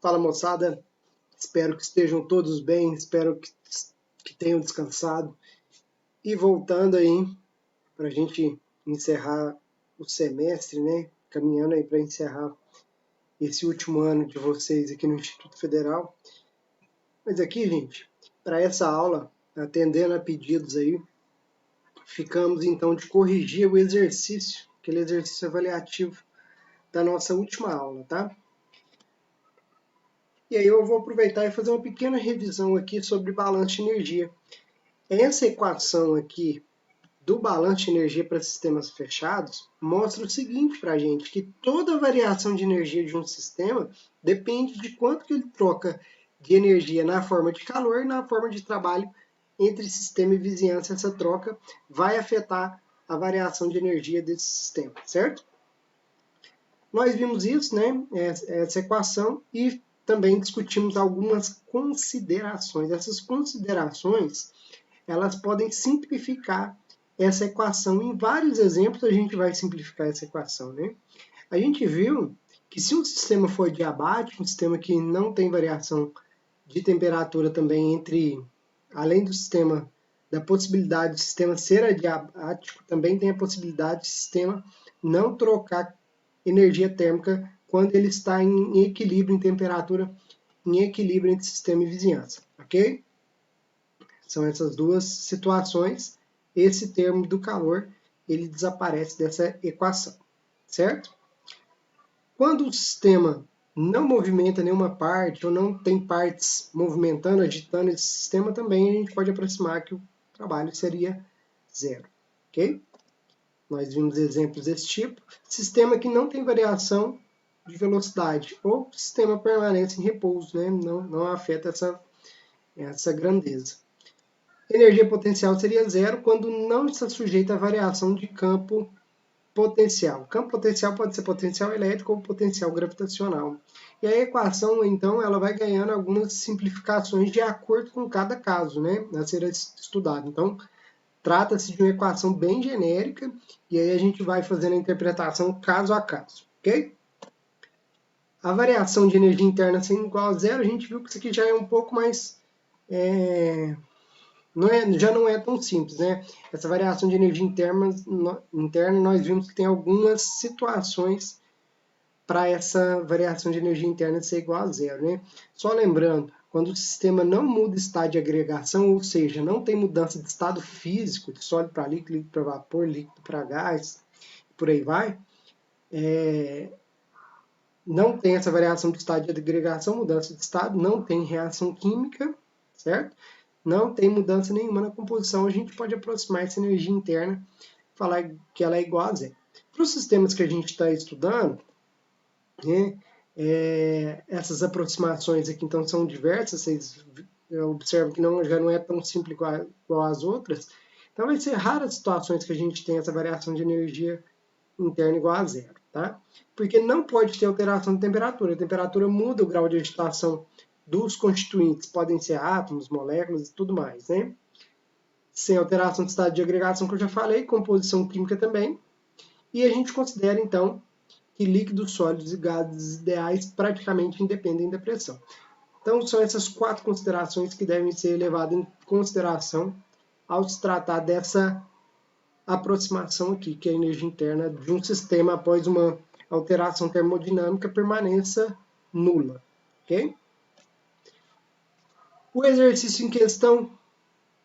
Fala, moçada, espero que estejam todos bem, espero que tenham descansado. E voltando aí, para a gente encerrar o semestre, né? Caminhando aí para encerrar esse último ano de vocês aqui no Instituto Federal. Mas aqui, gente, para essa aula, atendendo a pedidos aí, ficamos então de corrigir o exercício, aquele exercício avaliativo da nossa última aula, tá? E aí eu vou aproveitar e fazer uma pequena revisão aqui sobre balanço de energia. Essa equação aqui do balanço de energia para sistemas fechados mostra o seguinte para a gente, que toda variação de energia de um sistema depende de quanto que ele troca de energia na forma de calor e na forma de trabalho entre sistema e vizinhança. Essa troca vai afetar a variação de energia desse sistema, certo? Nós vimos isso, né, essa equação, e também discutimos algumas considerações. Essas considerações, elas podem simplificar essa equação. Em vários exemplos a gente vai simplificar essa equação, né? A gente viu que se um sistema for adiabático, um sistema que não tem variação de temperatura também entre, além do sistema, da possibilidade do sistema ser adiabático, também tem a possibilidade do sistema não trocar energia térmica quando ele está em equilíbrio em temperatura, em equilíbrio entre sistema e vizinhança, ok? São essas duas situações. Esse termo do calor, ele desaparece dessa equação, certo? Quando o sistema não movimenta nenhuma parte, ou não tem partes movimentando, agitando esse sistema, também a gente pode aproximar que o trabalho seria zero, ok? Nós vimos exemplos desse tipo. Sistema que não tem variação de velocidade, ou sistema permanece em repouso, né? Não afeta essa grandeza. Energia potencial seria zero quando não está sujeita à variação de campo potencial. Campo potencial pode ser potencial elétrico ou potencial gravitacional. E a equação, então, ela vai ganhando algumas simplificações de acordo com cada caso, né, a ser estudado. Então, trata-se de uma equação bem genérica, e aí a gente vai fazendo a interpretação caso a caso, ok? A variação de energia interna sendo igual a zero, a gente viu que isso aqui já é um pouco mais... já não é tão simples, né? Essa variação de energia interna, nós vimos que tem algumas situações para essa variação de energia interna ser igual a zero, né? Só lembrando, quando o sistema não muda estado de agregação, ou seja, não tem mudança de estado físico, de sólido para líquido, líquido para vapor, líquido para gás, por aí vai, não tem essa variação de estado de agregação, mudança de estado, não tem reação química, certo? Não tem mudança nenhuma na composição, a gente pode aproximar essa energia interna, falar que ela é igual a zero. Para os sistemas que a gente está estudando, né, essas aproximações aqui então são diversas, vocês observam que já não é tão simples igual às outras, então vai ser raras situações que a gente tem essa variação de energia interna igual a zero, tá? Porque não pode ter alteração de temperatura, a temperatura muda o grau de agitação dos constituintes, podem ser átomos, moléculas e tudo mais, né? Sem alteração de estado de agregação, que eu já falei, composição química também, e a gente considera então que líquidos, sólidos e gases ideais praticamente independem da pressão. Então, são essas 4 considerações que devem ser levadas em consideração ao se tratar dessa aproximação aqui, que é a energia interna de um sistema após uma alteração termodinâmica permaneça nula, ok? O exercício em questão,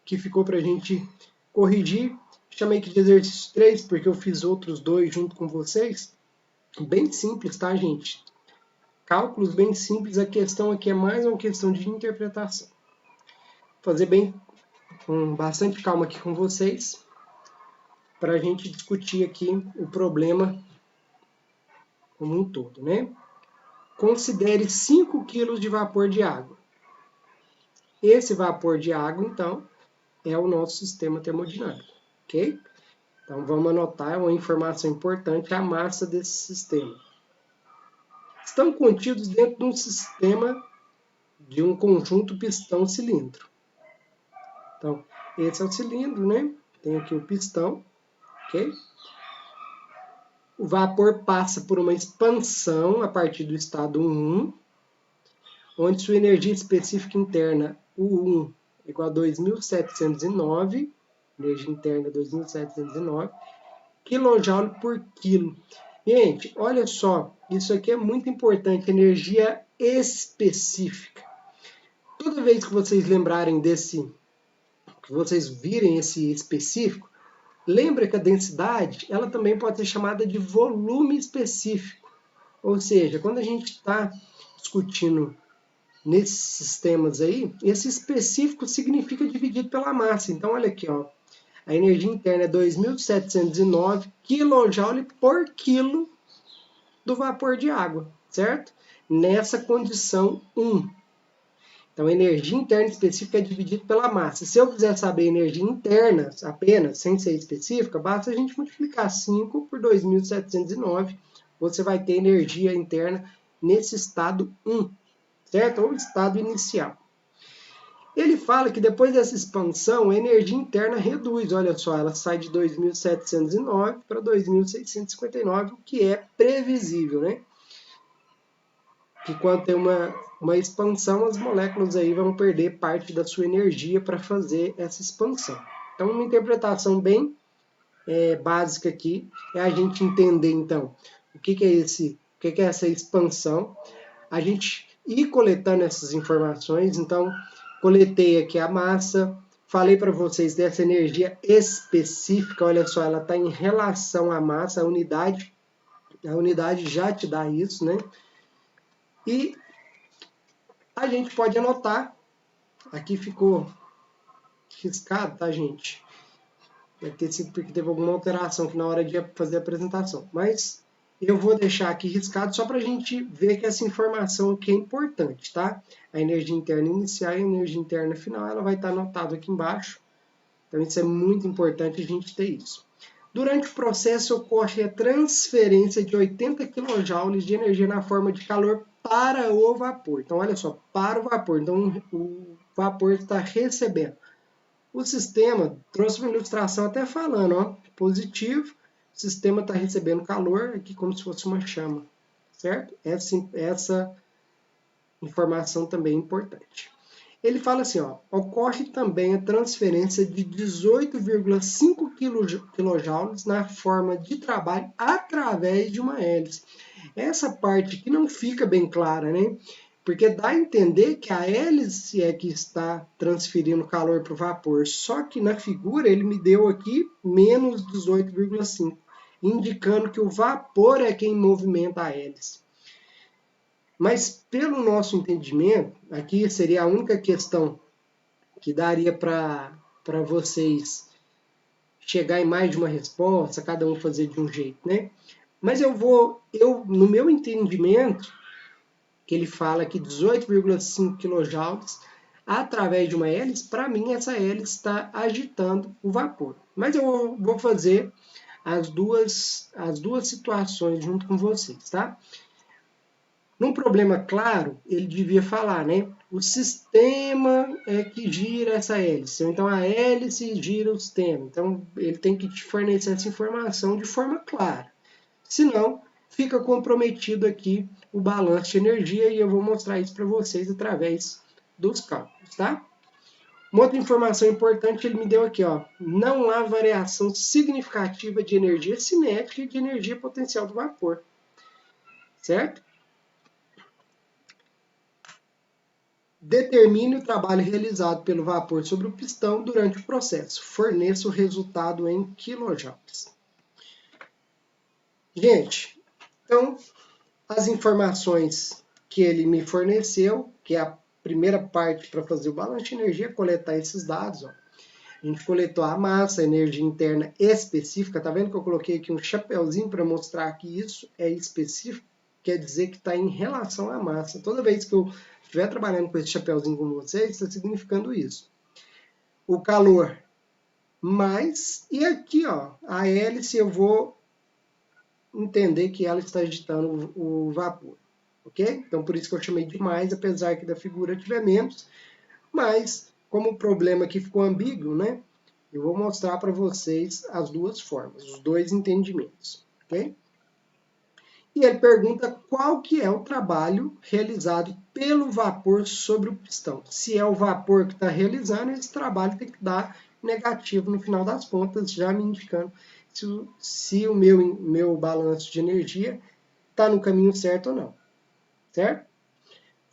que ficou para a gente corrigir, chamei aqui de exercício 3, porque eu fiz outros 2 junto com vocês, bem simples, tá, gente? Cálculos bem simples, a questão aqui é mais uma questão de interpretação. Vou fazer bem, com bastante calma aqui com vocês, para a gente discutir aqui o problema como um todo, né? Considere 5 kg de vapor de água. Esse vapor de água, então, é o nosso sistema termodinâmico, ok? Então, vamos anotar uma informação importante, a massa desse sistema. Estão contidos dentro de um sistema de um conjunto pistão-cilindro. Então, esse é o cilindro, né? Tem aqui o pistão, ok? O vapor passa por uma expansão a partir do estado 1, onde sua energia específica interna, U1, é igual a 2.709, energia interna 2.709, kJ por quilo. Gente, olha só, isso aqui é muito importante, energia específica. Toda vez que vocês lembrarem desse, que vocês virem esse específico, lembra que a densidade, ela também pode ser chamada de volume específico. Ou seja, quando a gente está discutindo nesses sistemas aí, esse específico significa dividido pela massa. Então, olha aqui, ó, a energia interna é 2.709 kJ por quilo do vapor de água, certo? Nessa condição 1. Então, a energia interna específica é dividida pela massa. Se eu quiser saber a energia interna apenas, sem ser específica, basta a gente multiplicar 5 por 2.709. Você vai ter energia interna nesse estado 1, certo? Ou estado inicial. Ele fala que depois dessa expansão, a energia interna reduz. Olha só, ela sai de 2.709 para 2.659, o que é previsível, né? Que quando tem uma expansão, as moléculas aí vão perder parte da sua energia para fazer essa expansão. Então, uma interpretação bem básica aqui é a gente entender, então, o que é essa expansão, a gente ir coletando essas informações. Então, coletei aqui a massa, falei para vocês dessa energia específica, olha só, ela está em relação à massa, a unidade já te dá isso, né? E a gente pode anotar, aqui ficou riscado, tá, gente? Deve ter sido porque teve alguma alteração aqui na hora de fazer a apresentação, mas eu vou deixar aqui riscado só para a gente ver que essa informação aqui é importante, tá? A energia interna inicial e a energia interna final, ela vai estar anotada aqui embaixo. Então, isso é muito importante a gente ter isso. Durante o processo, ocorre a transferência de 80 kJ de energia na forma de calor para o vapor. Então, olha só, para o vapor. Então, o vapor está recebendo. O sistema trouxe uma ilustração até falando, ó, positivo, o sistema está recebendo calor aqui como se fosse uma chama, certo? Essa informação também é importante. Ele fala assim, ó, ocorre também a transferência de 18,5 kJ na forma de trabalho através de uma hélice. Essa parte aqui não fica bem clara, né? Porque dá a entender que a hélice é que está transferindo calor para o vapor. Só que na figura ele me deu aqui menos 18,5, indicando que o vapor é quem movimenta a hélice. Mas pelo nosso entendimento, aqui seria a única questão que daria para vocês chegar em mais de uma resposta, cada um fazer de um jeito, né? Mas no meu entendimento, que ele fala que 18,5 kJ através de uma hélice, para mim essa hélice está agitando o vapor. Mas eu vou fazer as duas situações junto com vocês, tá? Num problema claro, ele devia falar, né? O sistema é que gira essa hélice. Então, a hélice gira o sistema. Então, ele tem que te fornecer essa informação de forma clara. Senão, fica comprometido aqui o balanço de energia e eu vou mostrar isso para vocês através dos cálculos, tá? Uma outra informação importante ele me deu aqui, ó. Não há variação significativa de energia cinética e de energia potencial do vapor, certo? Determine o trabalho realizado pelo vapor sobre o pistão durante o processo. Forneça o resultado em quilojoules. Gente, então, as informações que ele me forneceu, que é a primeira parte para fazer o balanço de energia, coletar esses dados. Ó. A gente coletou a massa, a energia interna específica. Tá vendo que eu coloquei aqui um chapeuzinho para mostrar que isso é específico? Quer dizer que está em relação à massa. Toda vez que eu estiver trabalhando com esse chapeuzinho com vocês, está significando isso. O calor mais, e aqui ó, a hélice eu vou entender que ela está agitando o vapor, ok? Então por isso que eu chamei de mais, apesar que da figura tiver menos, mas como o problema aqui ficou ambíguo, né? Eu vou mostrar para vocês as duas formas, os dois entendimentos, ok? E ele pergunta qual que é o trabalho realizado pelo vapor sobre o pistão. Se é o vapor que está realizando, esse trabalho tem que dar negativo no final das contas, já me indicando se o meu balanço de energia está no caminho certo ou não. Certo?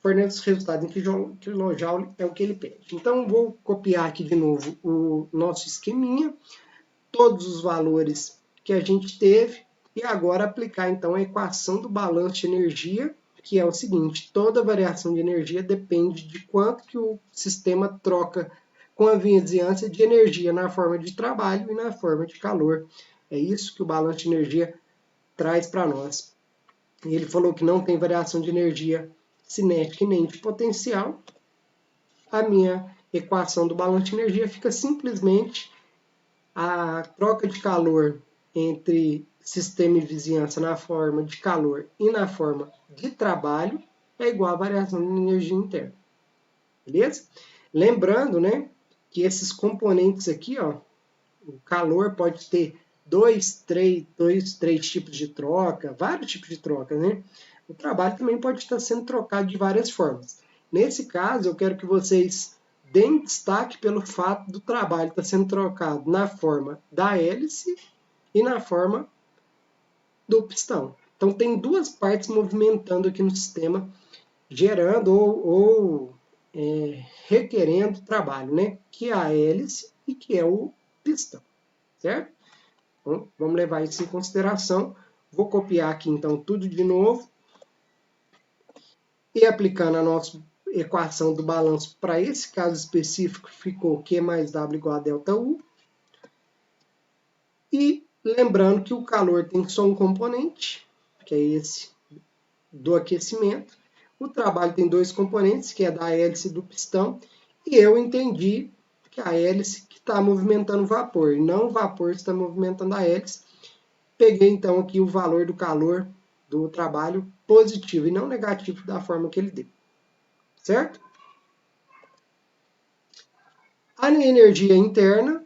Fornece os resultados em quilojoule, é o que ele pede. Então, vou copiar aqui de novo o nosso esqueminha, todos os valores que a gente teve, e agora aplicar então a equação do balanço de energia, que é o seguinte: toda variação de energia depende de quanto que o sistema troca com a vizinhança de energia na forma de trabalho e na forma de calor. É isso que o balanço de energia traz para nós. Ele falou que não tem variação de energia cinética e nem de potencial. A minha equação do balanço de energia fica simplesmente a troca de calor entre sistema e vizinhança na forma de calor e na forma de trabalho é igual à variação de energia interna. Beleza? Lembrando, né, que esses componentes aqui, ó, o calor pode ter dois, três tipos de troca, vários tipos de troca, né? O trabalho também pode estar sendo trocado de várias formas. Nesse caso, eu quero que vocês deem destaque pelo fato do trabalho estar sendo trocado na forma da hélice e na forma do pistão. Então, tem duas partes movimentando aqui no sistema, gerando ou requerendo trabalho, né? Que é a hélice e que é o pistão, certo? Então, vamos levar isso em consideração. Vou copiar aqui, então, tudo de novo. E aplicando a nossa equação do balanço para esse caso específico, ficou Q mais W igual a ΔU. E lembrando que o calor tem só um componente, que é esse do aquecimento. O trabalho tem dois componentes, que é da hélice e do pistão. E eu entendi que a hélice que está movimentando o vapor, e não o vapor que está movimentando a hélice. Peguei então aqui o valor do calor do trabalho positivo e não negativo da forma que ele deu. Certo? A energia interna,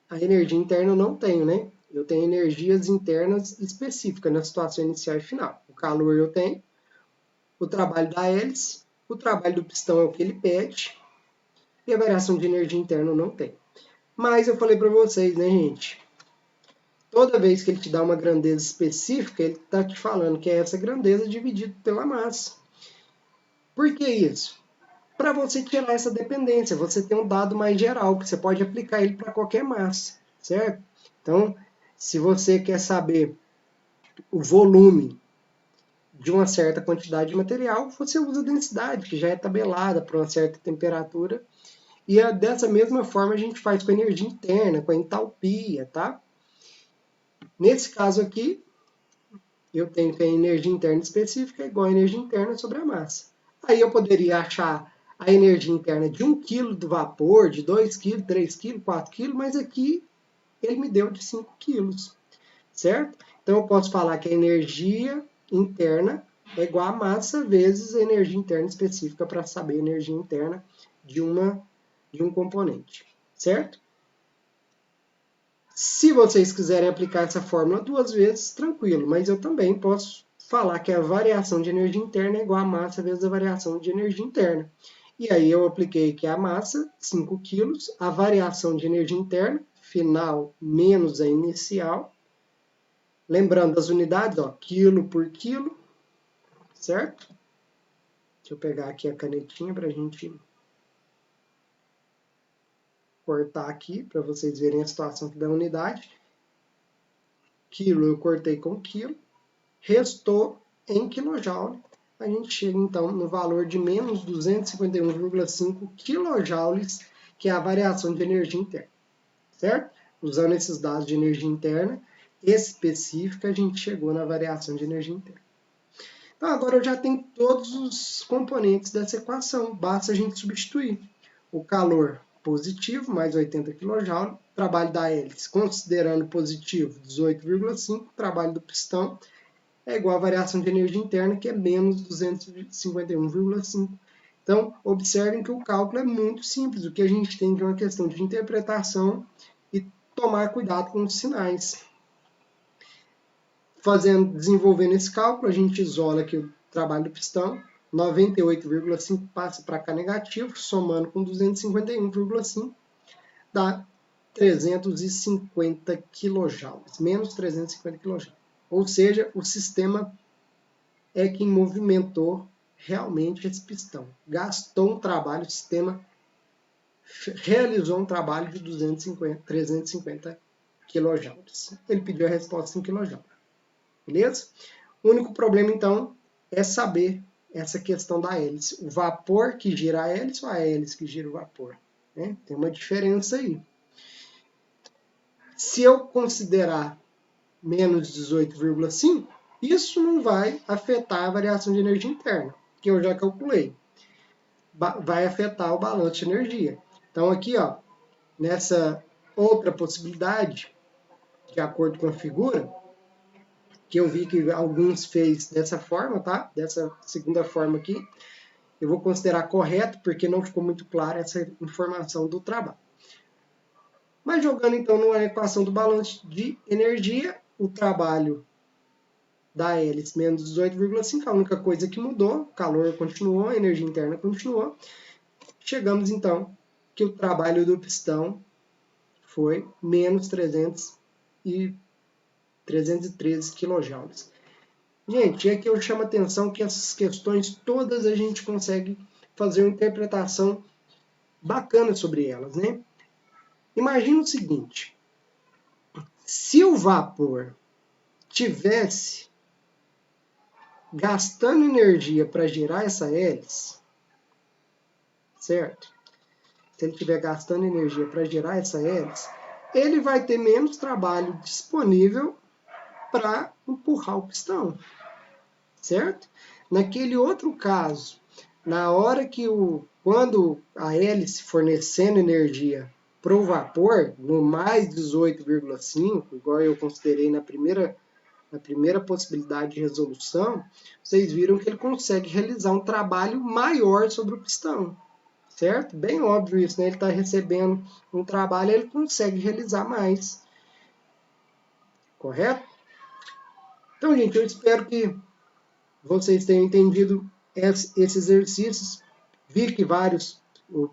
a energia interna eu não tenho, né? Eu tenho energias internas específicas na situação inicial e final. O calor eu tenho, o trabalho da hélice, o trabalho do pistão é o que ele pede, e a variação de energia interna eu não tenho. Mas eu falei para vocês, né, gente? Toda vez que ele te dá uma grandeza específica, ele está te falando que é essa grandeza dividida pela massa. Por que isso? Para você tirar essa dependência, você tem um dado mais geral, que você pode aplicar ele para qualquer massa, certo? Então, se você quer saber o volume de uma certa quantidade de material, você usa a densidade, que já é tabelada para uma certa temperatura. E dessa mesma forma a gente faz com a energia interna, com a entalpia, tá? Nesse caso aqui, eu tenho que a energia interna específica é igual a energia interna sobre a massa. Aí eu poderia achar a energia interna de 1 kg do vapor, de 2 kg, 3 kg, 4 kg, mas aqui ele me deu de 5 kg, certo? Então eu posso falar que a energia interna é igual a massa vezes a energia interna específica para saber a energia interna de um componente, certo? Se vocês quiserem aplicar essa fórmula duas vezes, tranquilo, mas eu também posso falar que a variação de energia interna é igual a massa vezes a variação de energia interna. E aí eu apliquei que a massa, 5 kg, a variação de energia interna, final menos a inicial. Lembrando das unidades, ó, quilo por quilo, certo? Deixa eu pegar aqui a canetinha para a gente cortar aqui, para vocês verem a situação da unidade. Quilo eu cortei com quilo. Restou em kJ, a gente chega então no valor de menos 251,5 kJ, que é a variação de energia interna, certo? Usando esses dados de energia interna específica, a gente chegou na variação de energia interna. Então agora eu já tenho todos os componentes dessa equação, basta a gente substituir. O calor positivo, mais 80 kJ, trabalho da hélice, considerando positivo, 18,5, trabalho do pistão, é igual à variação de energia interna, que é menos 251,5. Então, observem que o cálculo é muito simples. O que a gente tem é uma questão de interpretação e tomar cuidado com os sinais. Desenvolvendo esse cálculo, a gente isola aqui o trabalho do pistão, 98,5 passa para cá negativo, somando com 251,5 dá 350 kJ, menos 350 kJ. Ou seja, o sistema é quem movimentou realmente esse pistão. Gastou um trabalho, o sistema realizou um trabalho de 350 kJ. Ele pediu a resposta em kJ. Beleza? O único problema, então, é saber essa questão da hélice. O vapor que gira a hélice ou a hélice que gira o vapor? Né? Tem uma diferença aí. Se eu considerar menos 18,5, isso não vai afetar a variação de energia interna, que eu já calculei. Vai afetar o balanço de energia. Então, aqui, ó, nessa outra possibilidade, de acordo com a figura, que eu vi que alguns fez dessa forma, tá? Dessa segunda forma aqui, eu vou considerar correto, porque não ficou muito clara essa informação do trabalho. Mas jogando então numa equação do balanço de energia, o trabalho da hélice menos 18,5, a única coisa que mudou, o calor continuou, a energia interna continuou. Chegamos então que o trabalho do pistão foi menos 313 kJ. Gente, aqui eu chamo a atenção que essas questões todas a gente consegue fazer uma interpretação bacana sobre elas, né? Imagina o seguinte, se o vapor tivesse gastando energia para girar essa hélice, certo? Se ele estiver gastando energia para girar essa hélice, ele vai ter menos trabalho disponível para empurrar o pistão, certo? Naquele outro caso, na hora que quando a hélice fornecendo energia para o vapor, no mais 18,5, igual eu considerei na primeira possibilidade de resolução, vocês viram que ele consegue realizar um trabalho maior sobre o pistão, certo? Bem óbvio isso, né? Ele está recebendo um trabalho, ele consegue realizar mais, correto? Então, gente, eu espero que vocês tenham entendido esses exercícios. Vi que vários,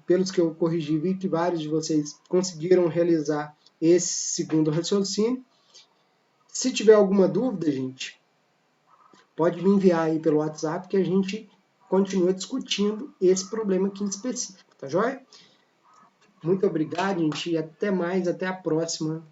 pelos que eu corrigi, vi que vários de vocês conseguiram realizar esse segundo raciocínio. Se tiver alguma dúvida, gente, pode me enviar aí pelo WhatsApp que a gente continua discutindo esse problema aqui em específico, tá joia? Muito obrigado, gente, e até mais, até a próxima.